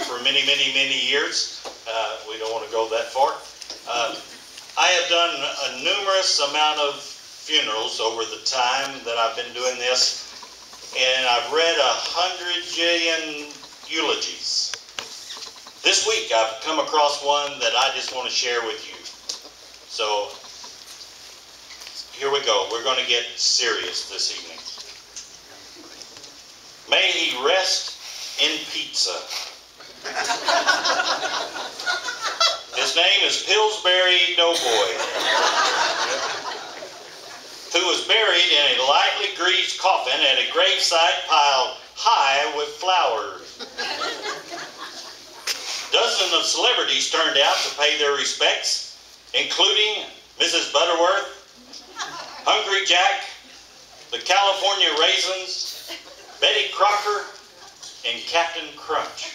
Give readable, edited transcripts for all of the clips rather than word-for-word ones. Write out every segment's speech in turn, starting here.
for many, many, many years. We don't want to go that far. I have done a numerous amount of funerals over the time that I've been doing this, and I've read 100 jillion eulogies. This week I've come across one that I just want to share with you. So here we go. We're going to get serious this evening. May he rest in pizza. His name is Pillsbury Doughboy, who was buried in a lightly greased coffin at a gravesite piled high with flowers. Dozens of celebrities turned out to pay their respects, including Mrs. Butterworth, Hungry Jack, the California Raisins, Betty Crocker, and Captain Crunch.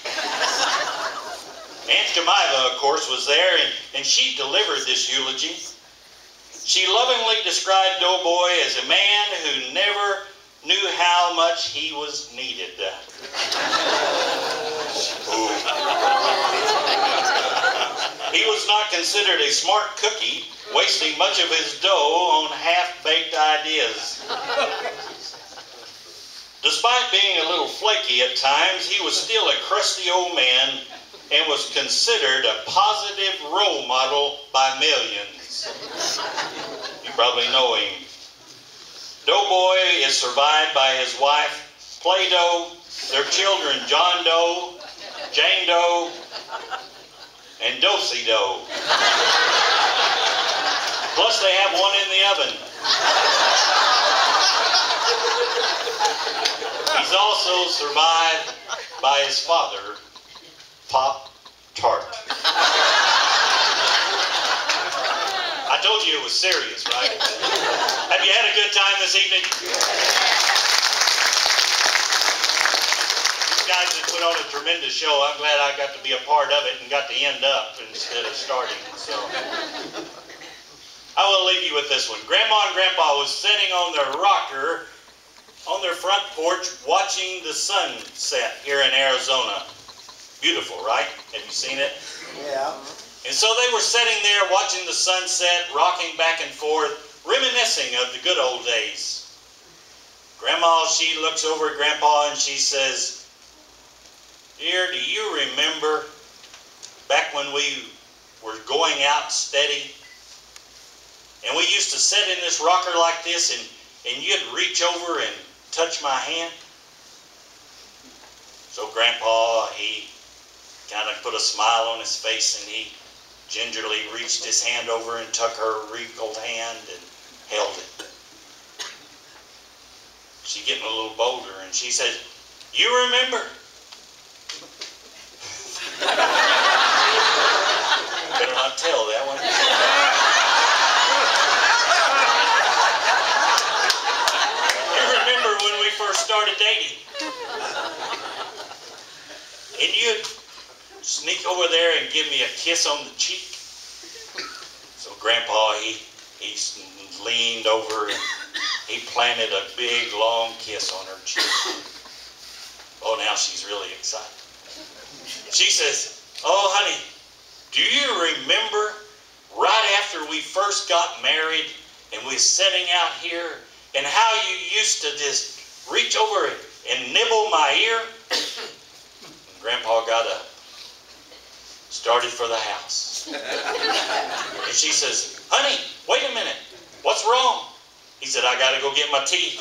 Aunt Jemima, of course, was there, and she delivered this eulogy. She lovingly described Doughboy as a man who never knew how much he was needed. He was not considered a smart cookie, wasting much of his dough on half-baked ideas. Despite being a little flaky at times, he was still a crusty old man and was considered a positive role model by millions. You probably know him. Doughboy is survived by his wife, Play-Doh, their children, John Doe, Jane Doe, and Dosey Doe. Plus they have one in the oven. He's also survived by his father, Pop Tart. I told you it was serious, right? Have you had a good time this evening? These guys have put on a tremendous show. I'm glad I got to be a part of it and got to end up instead of starting. So I will leave you with this one. Grandma and Grandpa was sitting on their rocker on their front porch watching the sunset here in Arizona. Beautiful, right? Have you seen it? Yeah. And so they were sitting there watching the sunset, rocking back and forth, reminiscing of the good old days. Grandma, she looks over at Grandpa and she says, "Dear, do you remember back when we were going out steady? And we used to sit in this rocker like this and you'd reach over and touch my hand?" So Grandpa, he kind of put a smile on his face and he gingerly reached his hand over and took her wrinkled hand and held it. She's getting a little bolder and she said, "You remember?" Better not tell that one. "You remember when we first started dating? And you'd sneak over there and give me a kiss on the cheek?" So Grandpa, he leaned over and he planted a big long kiss on her cheek. Oh, now she's really excited. She says, "Oh, honey, do you remember right after we first got married and we was sitting out here and how you used to just reach over and nibble my ear?" And Grandpa got up, started for the house. And she says, "Honey, wait a minute. What's wrong?" He said, "I got to go get my teeth."